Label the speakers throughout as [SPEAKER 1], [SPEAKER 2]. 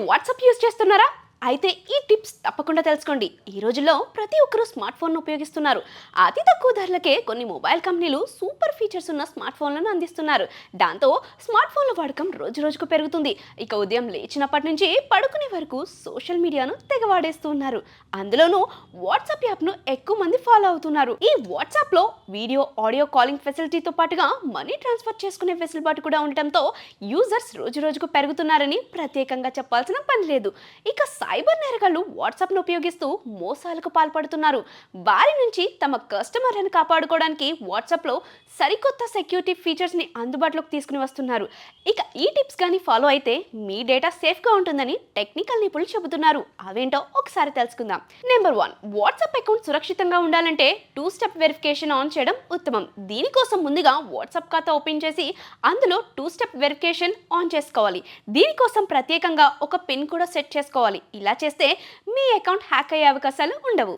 [SPEAKER 1] WhatsApp use చేస్తున్నారా? అయితే ఈ టిప్స్ తప్పకుండా తెలుసుకోండి. ఈ రోజుల్లో ప్రతి ఒక్కరూ స్మార్ట్ ఫోన్ను ఉపయోగిస్తున్నారు. అతి తక్కువ ధరలకే కొన్ని మొబైల్ కంపెనీలు సూపర్ ఫీచర్స్ ఉన్న స్మార్ట్ ఫోన్లను అందిస్తున్నారు. దాంతో స్మార్ట్ ఫోన్ల వాడకం రోజు రోజుకు పెరుగుతుంది. ఇక ఉదయం లేచినప్పటి నుంచి పడుకునే వరకు సోషల్ మీడియాను తెగ వాడేస్తూ ఉన్నారు. అందులోనూ వాట్సాప్ యాప్ను ఎక్కువ మంది ఫాలో అవుతున్నారు. ఈ వాట్సాప్లో వీడియో, ఆడియో కాలింగ్ ఫెసిలిటీతో పాటుగా మనీ ట్రాన్స్ఫర్ చేసుకునే వెసులుబాటు కూడా ఉండటంతో యూజర్స్ రోజు రోజుకు పెరుగుతున్నారని ప్రత్యేకంగా చెప్పాల్సిన పని లేదు. ఇక సైబర్ నేరగాళ్లు వాట్సాప్ను ఉపయోగిస్తూ మోసాలకు పాల్పడుతున్నారు. వారి నుంచి తమ కస్టమర్లను కాపాడుకోవడానికి వాట్సాప్లో సరికొత్త సెక్యూరిటీ ఫీచర్స్ని అందుబాటులోకి తీసుకుని వస్తున్నారు. ఇక ఈ టిప్స్ కానీ ఫాలో అయితే మీ డేటా సేఫ్గా ఉంటుందని టెక్నికల్ నిపుణులు చెబుతున్నారు. అవేంటో ఒకసారి తెలుసుకుందాం. నెంబర్ 1, వాట్సాప్ అకౌంట్ సురక్షితంగా ఉండాలంటే 2 స్టెప్ వెరిఫికేషన్ ఆన్ చేయడం ఉత్తమం. దీనికోసం ముందుగా వాట్సాప్ ఖాతా ఓపెన్ చేసి అందులో 2 స్టెప్ వెరిఫికేషన్ ఆన్ చేసుకోవాలి. దీనికోసం ప్రత్యేకంగా ఒక పిన్ కూడా సెట్ చేసుకోవాలి. ఇలా చేస్తే మీ అకౌంట్ హ్యాక్ అయ్యే అవకాశాలు ఉండవు.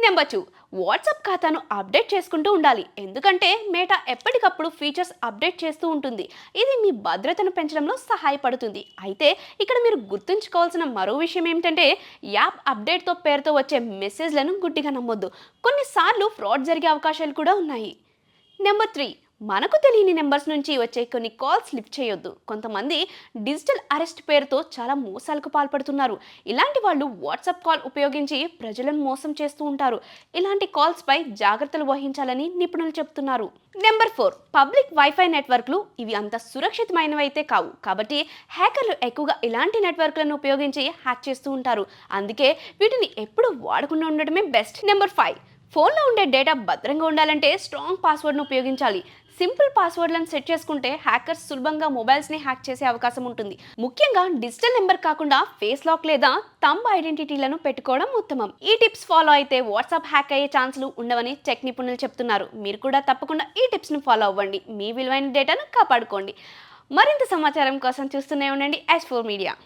[SPEAKER 1] నెంబర్ 2, వాట్సాప్ ఖాతాను అప్డేట్ చేసుకుంటూ ఉండాలి. ఎందుకంటే మేటా ఎప్పటికప్పుడు ఫీచర్స్ అప్డేట్ చేస్తూ ఉంటుంది. ఇది మీ భద్రతను పెంచడంలో సహాయపడుతుంది. అయితే ఇక్కడ మీరు గుర్తుంచుకోవాల్సిన మరో విషయం ఏమిటంటే యాప్ అప్డేట్తో పేరుతో వచ్చే మెసేజ్లను గుడ్డిగా నమ్మొద్దు. కొన్నిసార్లు ఫ్రాడ్ జరిగే అవకాశాలు కూడా ఉన్నాయి. నెంబర్ 3, మనకు తెలియని నెంబర్స్ నుంచి వచ్చే కొన్ని కాల్స్ లిఫ్ట్ చేయొద్దు. కొంతమంది డిజిటల్ అరెస్ట్ పేరుతో చాలా మోసాలకు పాల్పడుతున్నారు. ఇలాంటి వాళ్ళు వాట్సాప్ కాల్ ఉపయోగించి ప్రజలను మోసం చేస్తూ ఉంటారు. ఇలాంటి కాల్స్ పై జాగ్రత్తలు వహించాలని నిపుణులు చెబుతున్నారు. నెంబర్ 4, పబ్లిక్ వైఫై నెట్వర్క్లు ఇవి అంత సురక్షితమైనవి అయితే కావు. కాబట్టి హ్యాకర్లు ఎక్కువగా ఇలాంటి నెట్వర్క్లను ఉపయోగించి హ్యాక్ చేస్తూ ఉంటారు. అందుకే వీటిని ఎప్పుడు వాడకుండా ఉండడమే బెస్ట్. నెంబర్ 5, ఫోన్లో ఉండే డేటా భద్రంగా ఉండాలంటే స్ట్రాంగ్ పాస్వర్డ్ను ఉపయోగించాలి. సింపుల్ పాస్వర్డ్లను సెట్ చేసుకుంటే హ్యాకర్స్ సులభంగా మొబైల్స్ని హ్యాక్ చేసే అవకాశం ఉంటుంది. ముఖ్యంగా డిజిటల్ నెంబర్ కాకుండా ఫేస్ లాక్ లేదా థంబ్ ఐడెంటిటీలను పెట్టుకోవడం ఉత్తమం. ఈ టిప్స్ ఫాలో అయితే వాట్సాప్ హ్యాక్ అయ్యే ఛాన్సులు ఉండవని టెక్ నిపుణులు చెప్తున్నారు. మీరు కూడా తప్పకుండా ఈ టిప్స్ను ఫాలో అవ్వండి. మీ విలువైన డేటాను కాపాడుకోండి. మరింత సమాచారం కోసం చూస్తూనే ఉండండి S4 మీడియా.